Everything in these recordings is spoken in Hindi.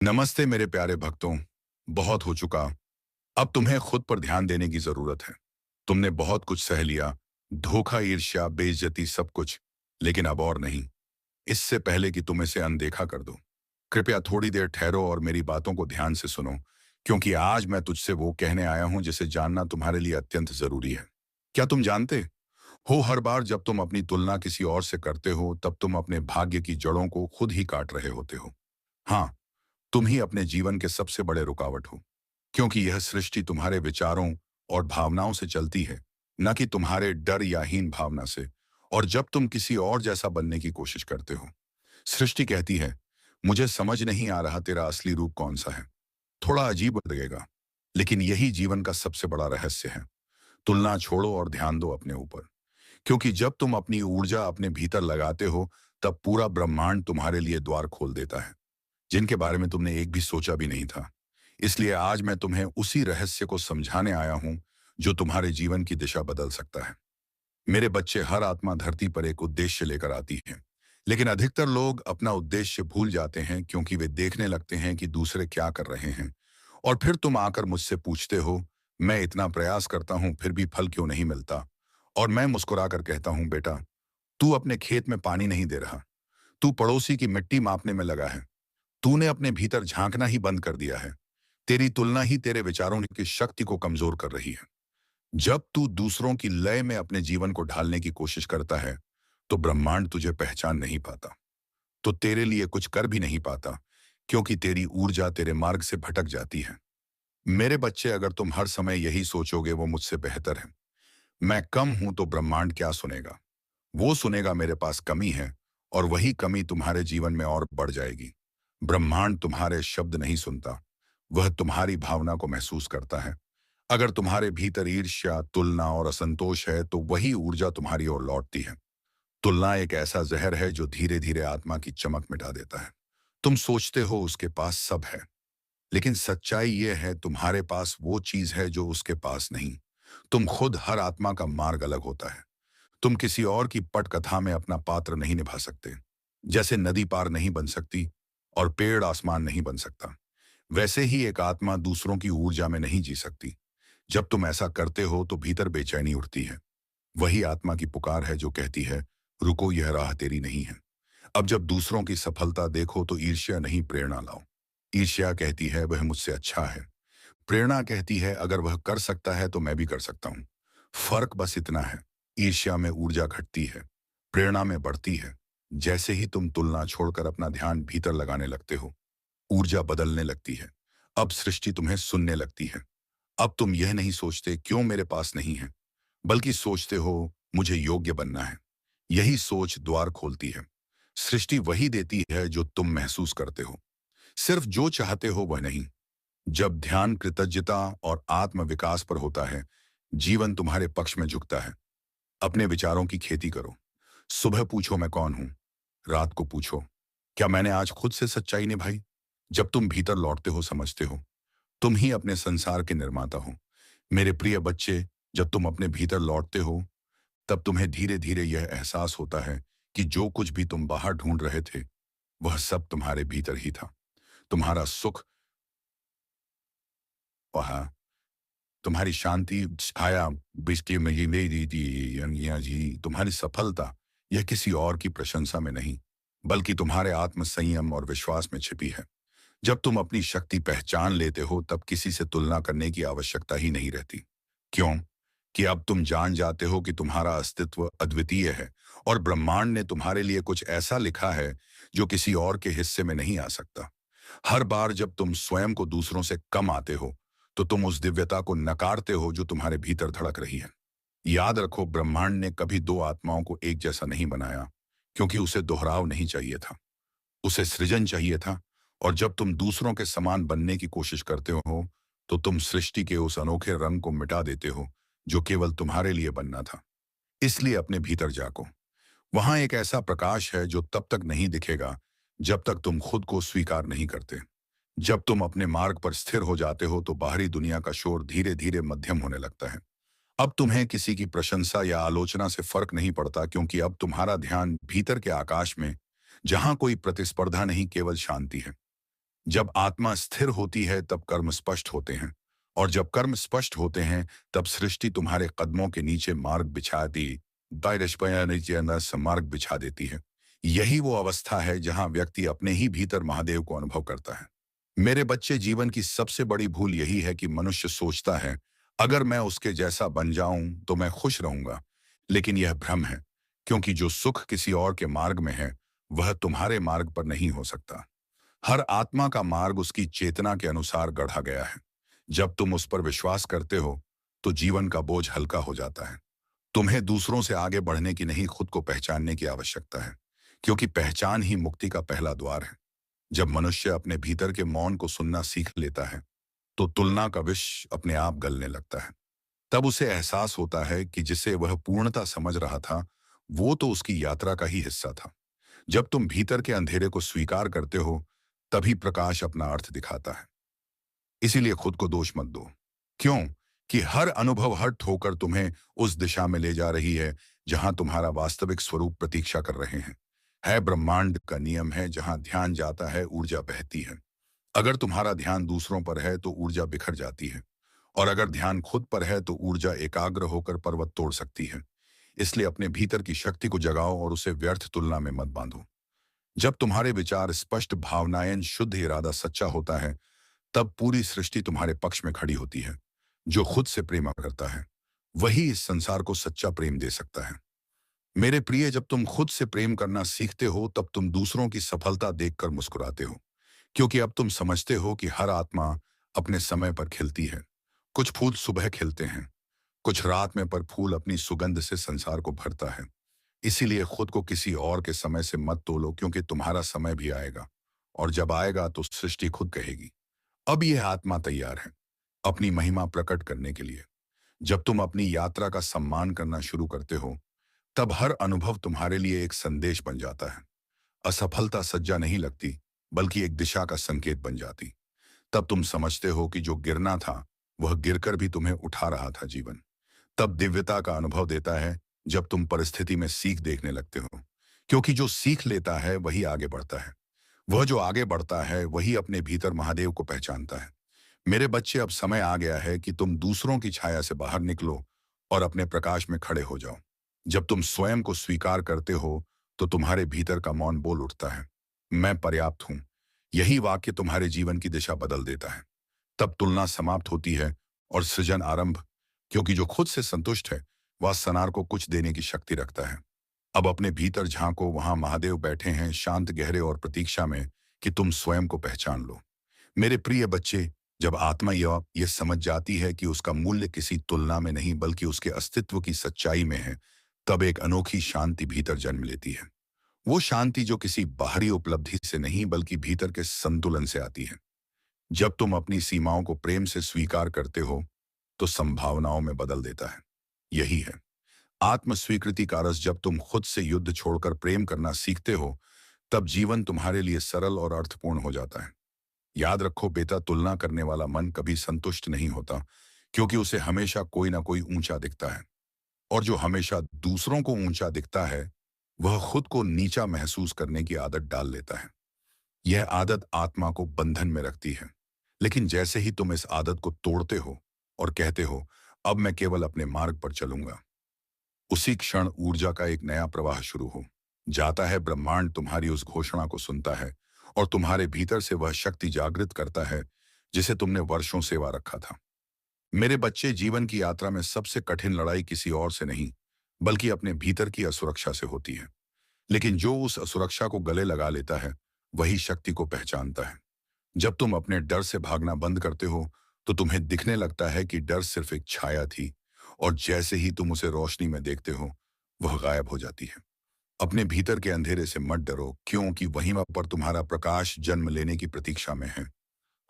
नमस्ते मेरे प्यारे भक्तों। बहुत हो चुका। अब तुम्हें खुद पर ध्यान देने की जरूरत है। तुमने बहुत कुछ सह लिया, धोखा, ईर्ष्या, बेइज्जती, सब कुछ। लेकिन अब और नहीं। इससे पहले कि तुम इसे अनदेखा कर दो, कृपया थोड़ी देर ठहरो और मेरी बातों को ध्यान से सुनो, क्योंकि आज मैं तुझसे वो कहने आया हूं जिसे जानना तुम्हारे लिए अत्यंत जरूरी है। क्या तुम जानते हो, हर बार जब तुम अपनी तुलना किसी और से करते हो, तब तुम अपने भाग्य की जड़ों को खुद ही काट रहे होते हो। हाँ, तुम ही अपने जीवन के सबसे बड़े रुकावट हो, क्योंकि यह सृष्टि तुम्हारे विचारों और भावनाओं से चलती है, न कि तुम्हारे डर या हीन भावना से। और जब तुम किसी और जैसा बनने की कोशिश करते हो, सृष्टि कहती है, मुझे समझ नहीं आ रहा तेरा असली रूप कौन सा है। थोड़ा अजीब लगेगा, लेकिन यही जीवन का सबसे बड़ा रहस्य है। तुलना छोड़ो और ध्यान दो अपने ऊपर, क्योंकि जब तुम अपनी ऊर्जा अपने भीतर लगाते हो, तब पूरा ब्रह्मांड तुम्हारे लिए द्वार खोल देता है, जिनके बारे में तुमने एक भी सोचा भी नहीं था। इसलिए आज मैं तुम्हें उसी रहस्य को समझाने आया हूं, जो तुम्हारे जीवन की दिशा बदल सकता है। मेरे बच्चे, हर आत्मा धरती पर एक उद्देश्य लेकर आती है, लेकिन अधिकतर लोग अपना उद्देश्य भूल जाते हैं, क्योंकि वे देखने लगते हैं कि दूसरे क्या कर रहे हैं। और फिर तुम आकर मुझसे पूछते हो, मैं इतना प्रयास करता हूं फिर भी फल क्यों नहीं मिलता। और मैं मुस्कुराकर कहता हूं, बेटा, तू अपने खेत में पानी नहीं दे रहा, तू पड़ोसी की मिट्टी मापने में लगा है। तूने अपने भीतर झांकना ही बंद कर दिया है। तेरी तुलना ही तेरे विचारों की शक्ति को कमजोर कर रही है। जब तू दूसरों की लय में अपने जीवन को ढालने की कोशिश करता है, तो ब्रह्मांड तुझे पहचान नहीं पाता, तो तेरे लिए कुछ कर भी नहीं पाता, क्योंकि तेरी ऊर्जा तेरे मार्ग से भटक जाती है। मेरे बच्चे, अगर तुम हर समय यही सोचोगे वो मुझसे बेहतर है, मैं कम हूं, तो ब्रह्मांड क्या सुनेगा? वो सुनेगा मेरे पास कमी है, और वही कमी तुम्हारे जीवन में और बढ़ जाएगी। ब्रह्मांड तुम्हारे शब्द नहीं सुनता, वह तुम्हारी भावना को महसूस करता है। अगर तुम्हारे भीतर ईर्ष्या, तुलना और असंतोष है, तो वही ऊर्जा तुम्हारी ओर लौटती है। तुलना एक ऐसा जहर है जो धीरे धीरे आत्मा की चमक मिटा देता है। तुम सोचते हो उसके पास सब है, लेकिन सच्चाई यह है, तुम्हारे पास वो चीज है जो उसके पास नहीं। तुम खुद, हर आत्मा का मार्ग अलग होता है। तुम किसी और की पटकथा में अपना पात्र नहीं निभा सकते। जैसे नदी पार नहीं बन सकती और पेड़ आसमान नहीं बन सकता, वैसे ही एक आत्मा दूसरों की ऊर्जा में नहीं जी सकती। जब तुम ऐसा करते हो, तो भीतर बेचैनी उठती है। वही आत्मा की पुकार है जो कहती है, रुको, यह राह तेरी नहीं है। अब जब दूसरों की सफलता देखो, तो ईर्ष्या नहीं, प्रेरणा लाओ। ईर्ष्या कहती है, वह मुझसे अच्छा है। प्रेरणा कहती है, अगर वह कर सकता है तो मैं भी कर सकता हूं। फर्क बस इतना है, ईर्ष्या में ऊर्जा घटती है, प्रेरणा में बढ़ती है। जैसे ही तुम तुलना छोड़कर अपना ध्यान भीतर लगाने लगते हो, ऊर्जा बदलने लगती है। अब सृष्टि तुम्हें सुनने लगती है। अब तुम यह नहीं सोचते क्यों मेरे पास नहीं है, बल्कि सोचते हो, मुझे योग्य बनना है। यही सोच द्वार खोलती है। सृष्टि वही देती है जो तुम महसूस करते हो, सिर्फ जो चाहते हो वह नहीं। जब ध्यान कृतज्ञता और आत्म विकास पर होता है, जीवन तुम्हारे पक्ष में झुकता है। अपने विचारों की खेती करो। सुबह पूछो, मैं कौन हूं? रात को पूछो, क्या मैंने आज खुद से सच्चाई निभाई? जब तुम भीतर लौटते हो, समझते हो, तुम ही अपने संसार के निर्माता हो। मेरे प्रिय बच्चे, जब तुम अपने भीतर लौटते हो, तब तुम्हें धीरे धीरे यह एहसास होता है कि जो कुछ भी तुम बाहर ढूंढ रहे थे, वह सब तुम्हारे भीतर ही था। तुम्हारा सुख, वह तुम्हारी शांति, छाया, बिस्ती में ये मेरी दी या जी, तुम्हारी सफलता, यह किसी और की प्रशंसा में नहीं, बल्कि तुम्हारे आत्म संयम और विश्वास में छिपी है। जब तुम अपनी शक्ति पहचान लेते हो, तब किसी से तुलना करने की आवश्यकता ही नहीं रहती। क्यों? कि अब तुम जान जाते हो कि तुम्हारा अस्तित्व अद्वितीय है, और ब्रह्मांड ने तुम्हारे लिए कुछ ऐसा लिखा है जो किसी और के हिस्से में नहीं आ सकता। हर बार जब तुम स्वयं को दूसरों से कम आते हो, तो तुम उस दिव्यता को नकारते हो जो तुम्हारे भीतर धड़क रही है। याद रखो, ब्रह्मांड ने कभी दो आत्माओं को एक जैसा नहीं बनाया, क्योंकि उसे दोहराव नहीं चाहिए था, उसे सृजन चाहिए था। और जब तुम दूसरों के समान बनने की कोशिश करते हो, तो तुम सृष्टि के उस अनोखे रंग को मिटा देते हो जो केवल तुम्हारे लिए बनना था। इसलिए अपने भीतर जाको। वहां एक ऐसा प्रकाश है जो तब तक नहीं दिखेगा जब तक तुम खुद को स्वीकार नहीं करते। जब तुम अपने मार्ग पर स्थिर हो जाते हो, तो बाहरी दुनिया का शोर धीरे धीरे मध्यम होने लगता है। अब तुम्हें किसी की प्रशंसा या आलोचना से फर्क नहीं पड़ता, क्योंकि अब तुम्हारा ध्यान भीतर के आकाश में, जहां कोई प्रतिस्पर्धा नहीं, केवल शांति है। जब आत्मा स्थिर होती है तब कर्म स्पष्ट होते हैं, और जब कर्म स्पष्ट होते हैं तब सृष्टि तुम्हारे कदमों के नीचे मार्ग बिछा दी मार्ग बिछा देती है। यही वो अवस्था है जहां व्यक्ति अपने ही भीतर महादेव को अनुभव करता है। मेरे बच्चे, जीवन की सबसे बड़ी भूल यही है कि मनुष्य सोचता है अगर मैं उसके जैसा बन जाऊं तो मैं खुश रहूंगा। लेकिन यह भ्रम है, क्योंकि जो सुख किसी और के मार्ग में है वह तुम्हारे मार्ग पर नहीं हो सकता। हर आत्मा का मार्ग उसकी चेतना के अनुसार गढ़ा गया है। जब तुम उस पर विश्वास करते हो तो जीवन का बोझ हल्का हो जाता है। तुम्हें दूसरों से आगे बढ़ने की नहीं, खुद को पहचानने की आवश्यकता है, क्योंकि पहचान ही मुक्ति का पहला द्वार है। जब मनुष्य अपने भीतर के मौन को सुनना सीख लेता है तो तुलना का विष अपने आप गलने लगता है। तब उसे एहसास होता है कि जिसे वह पूर्णता समझ रहा था वो तो उसकी यात्रा का ही हिस्सा था। जब तुम भीतर के अंधेरे को स्वीकार करते हो तभी प्रकाश अपना अर्थ दिखाता है। इसीलिए खुद को दोष मत दो। क्यों? कि हर अनुभव, हर ठोकर तुम्हें उस दिशा में ले जा रही है जहां तुम्हारा वास्तविक स्वरूप प्रतीक्षा कर रहे हैं। है ब्रह्मांड का नियम है, जहां ध्यान जाता है ऊर्जा बहती है। अगर तुम्हारा ध्यान दूसरों पर है तो ऊर्जा बिखर जाती है, और अगर ध्यान खुद पर है तो ऊर्जा एकाग्र होकर पर्वत तोड़ सकती है। इसलिए अपने भीतर की शक्ति को जगाओ और उसे व्यर्थ तुलना में मत बांधो। जब तुम्हारे विचार स्पष्ट, भावनाएं शुद्ध, इरादा सच्चा होता है, तब पूरी सृष्टि तुम्हारे पक्ष में खड़ी होती है। जो खुद से प्रेम करता है वही इस संसार को सच्चा प्रेम दे सकता है। मेरे प्रिय, जब तुम खुद से प्रेम करना सीखते हो तब तुम दूसरों की सफलता देखकर मुस्कुराते हो, क्योंकि अब तुम समझते हो कि हर आत्मा अपने समय पर खिलती है। कुछ फूल सुबह खिलते हैं, कुछ रात में, पर फूल अपनी सुगंध से संसार को भरता है। इसीलिए खुद को किसी और के समय से मत तोलो, क्योंकि तुम्हारा समय भी आएगा, और जब आएगा तो सृष्टि खुद कहेगी अब यह आत्मा तैयार है अपनी महिमा प्रकट करने के लिए। जब तुम अपनी यात्रा का सम्मान करना शुरू करते हो तब हर अनुभव तुम्हारे लिए एक संदेश बन जाता है। असफलता सज्जा नहीं लगती, बल्कि एक दिशा का संकेत बन जाती। तब तुम समझते हो कि जो गिरना था वह गिरकर भी तुम्हें उठा रहा था। जीवन तब दिव्यता का अनुभव देता है जब तुम परिस्थिति में सीख देखने लगते हो, क्योंकि जो सीख लेता है वही आगे बढ़ता है। वह जो आगे बढ़ता है वही अपने भीतर महादेव को पहचानता है। मेरे बच्चे, अब समय आ गया है कि तुम दूसरों की छाया से बाहर निकलो और अपने प्रकाश में खड़े हो जाओ। जब तुम स्वयं को स्वीकार करते हो तो तुम्हारे भीतर का मौन बोल उठता है, मैं पर्याप्त हूं। यही वाक्य तुम्हारे जीवन की दिशा बदल देता है। तब तुलना समाप्त होती है और सृजन आरंभ, क्योंकि जो खुद से संतुष्ट है वह संसार को कुछ देने की शक्ति रखता है। अब अपने भीतर झांको, वहां महादेव बैठे हैं, शांत, गहरे और प्रतीक्षा में कि तुम स्वयं को पहचान लो। मेरे प्रिय बच्चे, जब आत्मा यह समझ जाती है कि उसका मूल्य किसी तुलना में नहीं बल्कि उसके अस्तित्व की सच्चाई में है, तब एक अनोखी शांति भीतर जन्म लेती है। वो शांति जो किसी बाहरी उपलब्धि से नहीं बल्कि भीतर के संतुलन से आती है। जब तुम अपनी सीमाओं को प्रेम से स्वीकार करते हो तो संभावनाओं में बदल देता है। यही है आत्म स्वीकृति का रस। जब तुम खुद से युद्ध छोड़कर प्रेम करना सीखते हो तब जीवन तुम्हारे लिए सरल और अर्थपूर्ण हो जाता है। याद रखो बेटा, तुलना करने वाला मन कभी संतुष्ट नहीं होता, क्योंकि उसे हमेशा कोई ना कोई ऊंचा दिखता है, और जो हमेशा दूसरों को ऊंचा दिखता है वह खुद को नीचा महसूस करने की आदत डाल लेता है। यह आदत आत्मा को बंधन में रखती है। लेकिन जैसे ही तुम इस आदत को तोड़ते हो और कहते हो अब मैं केवल अपने मार्ग पर चलूंगा, उसी क्षण ऊर्जा का एक नया प्रवाह शुरू हो जाता है। ब्रह्मांड तुम्हारी उस घोषणा को सुनता है और तुम्हारे भीतर से वह शक्ति जागृत करता है जिसे तुमने वर्षों सेवा रखा था। मेरे बच्चे, जीवन की यात्रा में सबसे कठिन लड़ाई किसी और से नहीं बल्कि अपने भीतर की असुरक्षा से होती है। लेकिन जो उस असुरक्षा को गले लगा लेता है वही शक्ति को पहचानता है। जब तुम अपने डर से भागना बंद करते हो तो तुम्हें दिखने लगता है कि डर सिर्फ एक छाया थी, और जैसे ही तुम उसे रोशनी में देखते हो वह गायब हो जाती है। अपने भीतर के अंधेरे से मत डरो, क्योंकि वहीं पर तुम्हारा प्रकाश जन्म लेने की प्रतीक्षा में है।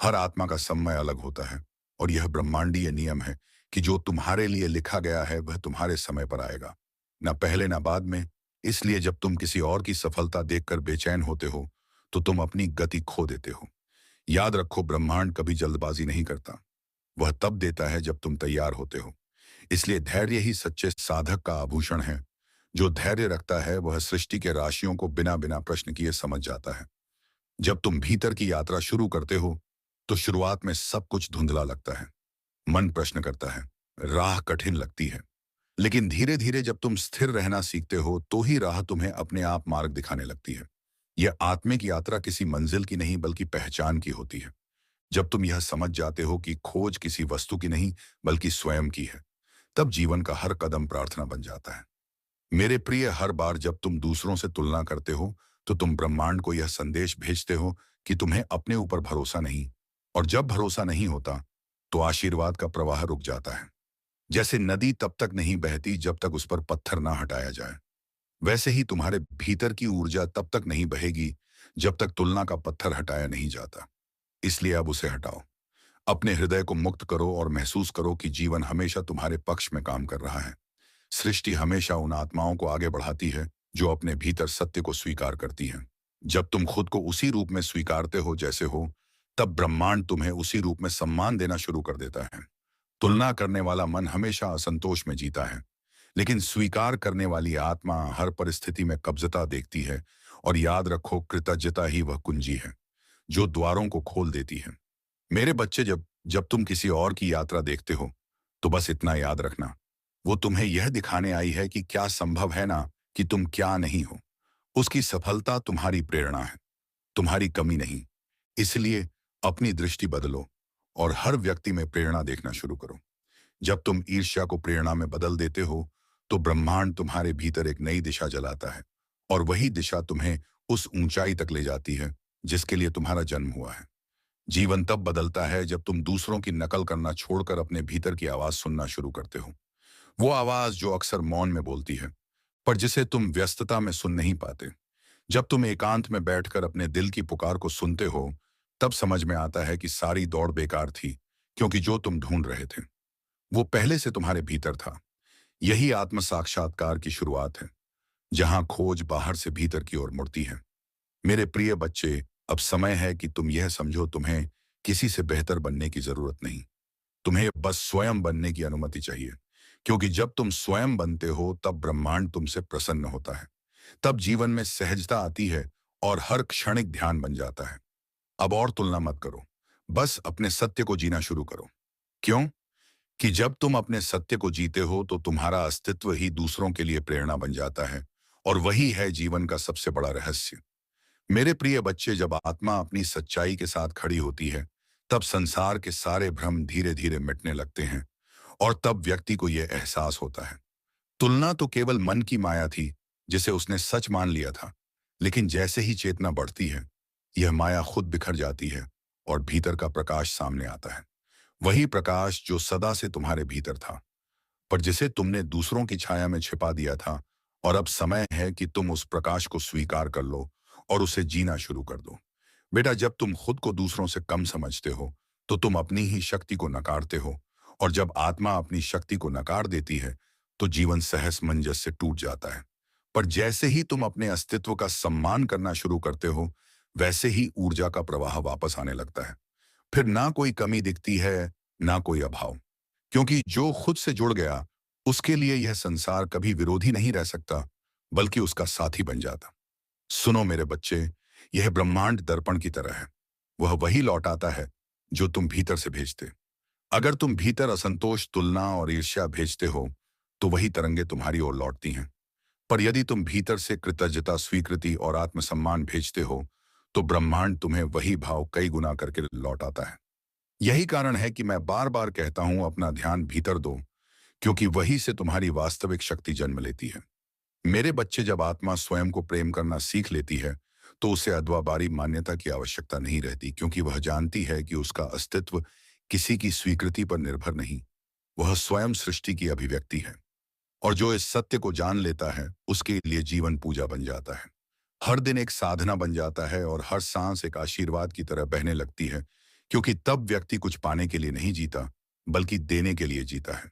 हर आत्मा का समय अलग होता है, और यह ब्रह्मांडीय नियम है कि जो तुम्हारे लिए लिखा गया है वह तुम्हारे समय पर आएगा, ना पहले ना बाद में। इसलिए जब तुम किसी और की सफलता देखकर बेचैन होते हो तो तुम अपनी गति खो देते हो। याद रखो, ब्रह्मांड कभी जल्दबाजी नहीं करता। वह तब देता है जब तुम तैयार होते हो। इसलिए धैर्य ही सच्चे साधक का आभूषण है। जो धैर्य रखता है वह सृष्टि के राशियों को बिना बिना प्रश्न किए समझ जाता है। जब तुम भीतर की यात्रा शुरू करते हो तो शुरुआत में सब कुछ धुंधला लगता है। मन प्रश्न करता है, राह कठिन लगती है। लेकिन धीरे धीरे जब तुम स्थिर रहना सीखते हो तो ही राह तुम्हें अपने आप मार्ग दिखाने लगती है। यह आत्मिक यात्रा किसी मंजिल की नहीं बल्कि पहचान की होती है। जब तुम यह समझ जाते हो कि खोज किसी वस्तु की नहीं बल्कि स्वयं की है, तब जीवन का हर कदम प्रार्थना बन जाता है। मेरे प्रिय, हर बार जब तुम दूसरों से तुलना करते हो तो तुम ब्रह्मांड को यह संदेश भेजते हो कि तुम्हें अपने ऊपर भरोसा नहीं। और जब भरोसा नहीं होता तो आशीर्वाद का प्रवाह रुक जाता है। जैसे नदी तब तक नहीं बहती जब तक उस पर पत्थर ना हटाया जाए, वैसे ही तुम्हारे भीतर की ऊर्जा तब तक नहीं बहेगी जब तक तुलना का पत्थर हटाया नहीं जाता। इसलिए अब उसे हटाओ। अपने हृदय को मुक्त करो और महसूस करो कि जीवन हमेशा तुम्हारे पक्ष में काम कर रहा है। सृष्टि हमेशा उन आत्माओं को आगे बढ़ाती है जो अपने भीतर सत्य को स्वीकार करती हैं। जब तुम खुद को उसी रूप में स्वीकारते हो जैसे हो, तब ब्रह्मांड तुम्हें उसी रूप में सम्मान देना शुरू कर देता है। तुलना करने वाला मन हमेशा असंतोष में जीता है, लेकिन स्वीकार करने वाली आत्मा हर परिस्थिति में कब्जता देखती है। और याद रखो, कृतज्ञता ही वह कुंजी है जो द्वारों को खोल देती है। मेरे बच्चे, जब जब तुम किसी और की यात्रा देखते हो तो बस इतना याद रखना, वो तुम्हें यह दिखाने आई है कि क्या संभव है ना, कि तुम क्या नहीं हो। उसकी सफलता तुम्हारी प्रेरणा है, तुम्हारी कमी नहीं। इसलिए अपनी दृष्टि बदलो और हर व्यक्ति में प्रेरणा देखना शुरू करो। जब तुम ईर्ष्या को प्रेरणा में बदल देते हो तो ब्रह्मांड तुम्हारे भीतर एक नई दिशा जलाता है। और वही दिशा तुम्हें उस ऊंचाई तक ले जाती है जिसके लिए तुम्हारा जन्म हुआ है। जीवन तब बदलता है जब तुम दूसरों की नकल करना छोड़कर अपने भीतर की आवाज सुनना शुरू करते हो। वो आवाज जो अक्सर मौन में बोलती है, पर जिसे तुम व्यस्तता में सुन नहीं पाते। जब तुम एकांत में बैठकर अपने दिल की पुकार को सुनते हो, तब समझ में आता है कि सारी दौड़ बेकार थी, क्योंकि जो तुम ढूंढ रहे थे वो पहले से तुम्हारे भीतर था। यही आत्म साक्षात्कार की शुरुआत है, जहां खोज बाहर से भीतर की ओर मुड़ती है। मेरे प्रिय बच्चे, अब समय है कि तुम यह समझो, तुम्हें किसी से बेहतर बनने की जरूरत नहीं। तुम्हें बस स्वयं बनने की अनुमति चाहिए। क्योंकि जब तुम स्वयं बनते हो तब ब्रह्मांड तुमसे प्रसन्न होता है। तब जीवन में सहजता आती है और हर क्षणिक ध्यान बन जाता है। अब और तुलना मत करो, बस अपने सत्य को जीना शुरू करो। क्यों? कि जब तुम अपने सत्य को जीते हो तो तुम्हारा अस्तित्व ही दूसरों के लिए प्रेरणा बन जाता है। और वही है जीवन का सबसे बड़ा रहस्य। मेरे प्रिय बच्चे, जब आत्मा अपनी सच्चाई के साथ खड़ी होती है, तब संसार के सारे भ्रम धीरे धीरे मिटने लगते हैं। और तब व्यक्ति को यह एहसास होता है, तुलना तो केवल मन की माया थी जिसे उसने सच मान लिया था। लेकिन जैसे ही चेतना बढ़ती है, यह माया खुद बिखर जाती है और भीतर का प्रकाश सामने आता है। वही प्रकाश जो सदा से तुम्हारे भीतर था, पर जिसे तुमने दूसरों की छाया में छिपा दिया था। और अब समय है कि तुम उस प्रकाश को स्वीकार कर लो और उसे जीना शुरू कर दो। बेटा, जब तुम खुद को दूसरों से कम समझते हो तो तुम अपनी ही शक्ति को नकारते हो। और जब आत्मा अपनी शक्ति को नकार देती है तो जीवन सहज मंजस से टूट जाता है। पर जैसे ही तुम अपने अस्तित्व का सम्मान करना शुरू करते हो, वैसे ही ऊर्जा का प्रवाह वापस आने लगता है। फिर ना कोई कमी दिखती है, ना कोई अभाव। क्योंकि जो खुद से जुड़ गया, उसके लिए यह संसार कभी विरोधी नहीं रह सकता, बल्कि उसका साथी बन जाता। सुनो मेरे बच्चे, यह ब्रह्मांड दर्पण की तरह है। वह वही लौटाता है जो तुम भीतर से भेजते। अगर तुम भीतर असंतोष, तुलना और ईर्ष्या भेजते हो तो वही तरंगे तुम्हारी ओर लौटती हैं। पर यदि तुम भीतर से कृतज्ञता, स्वीकृति और आत्मसम्मान भेजते हो तो ब्रह्मांड तुम्हें वही भाव कई गुना करके लौटाता है। यही कारण है कि मैं बार बार कहता हूं, अपना ध्यान भीतर दो, क्योंकि वही से तुम्हारी वास्तविक शक्ति जन्म लेती है। मेरे बच्चे, जब आत्मा स्वयं को प्रेम करना सीख लेती है तो उसे अदवाबारी मान्यता की आवश्यकता नहीं रहती, क्योंकि वह जानती है कि उसका अस्तित्व किसी की स्वीकृति पर निर्भर नहीं, वह स्वयं सृष्टि की अभिव्यक्ति है। और जो इस सत्य को जान लेता है, उसके लिए जीवन पूजा बन जाता है। हर दिन एक साधना बन जाता है और हर सांस एक आशीर्वाद की तरह बहने लगती है। क्योंकि तब व्यक्ति कुछ पाने के लिए नहीं जीता, बल्कि देने के लिए जीता है।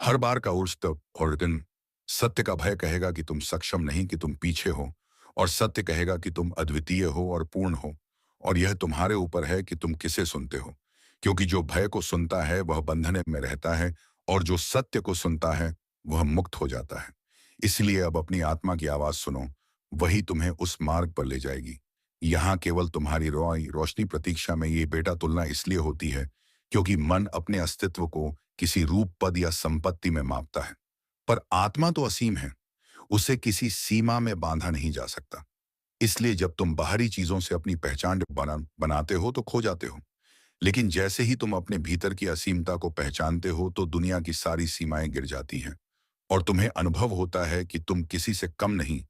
हर बार का उर्स्तव और दिन सत्य का भय कहेगा कि तुम सक्षम नहीं, कि तुम पीछे हो। और सत्य कहेगा कि तुम अद्वितीय हो और पूर्ण हो। और यह तुम्हारे ऊपर है कि तुम किसे सुनते हो। क्योंकि जो भय को सुनता है वह बंधन में रहता है, और जो सत्य को सुनता है वह मुक्त हो जाता है। इसलिए अब अपनी आत्मा की आवाज सुनो, वही तुम्हें उस मार्ग पर ले जाएगी यहाँ केवल तुम्हारी रोशनी प्रतीक्षा में ये बेटा तुलना इसलिए होती है क्योंकि मन अपने अस्तित्व को किसी रूप, पद या संपत्ति में मापता है। पर आत्मा तो असीम है, उसे किसी सीमा में बांधा नहीं जा सकता। इसलिए जब तुम बाहरी चीजों से अपनी पहचान बनाते हो तो खो जाते हो। लेकिन जैसे ही तुम अपने भीतर की असीमता को पहचानते हो तो दुनिया की सारी सीमाएं गिर जाती हैं और तुम्हें अनुभव होता है कि तुम किसी से कम नहीं,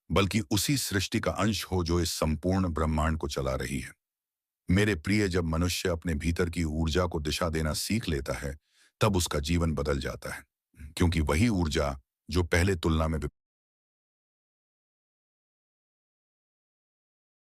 बल्कि उसी सृष्टि का अंश हो जो इस संपूर्ण ब्रह्मांड को चला रही है। मेरे प्रिय, जब मनुष्य अपने भीतर की ऊर्जा को दिशा देना सीख लेता है, तब उसका जीवन बदल जाता है, क्योंकि वही ऊर्जा जो पहले तुलना में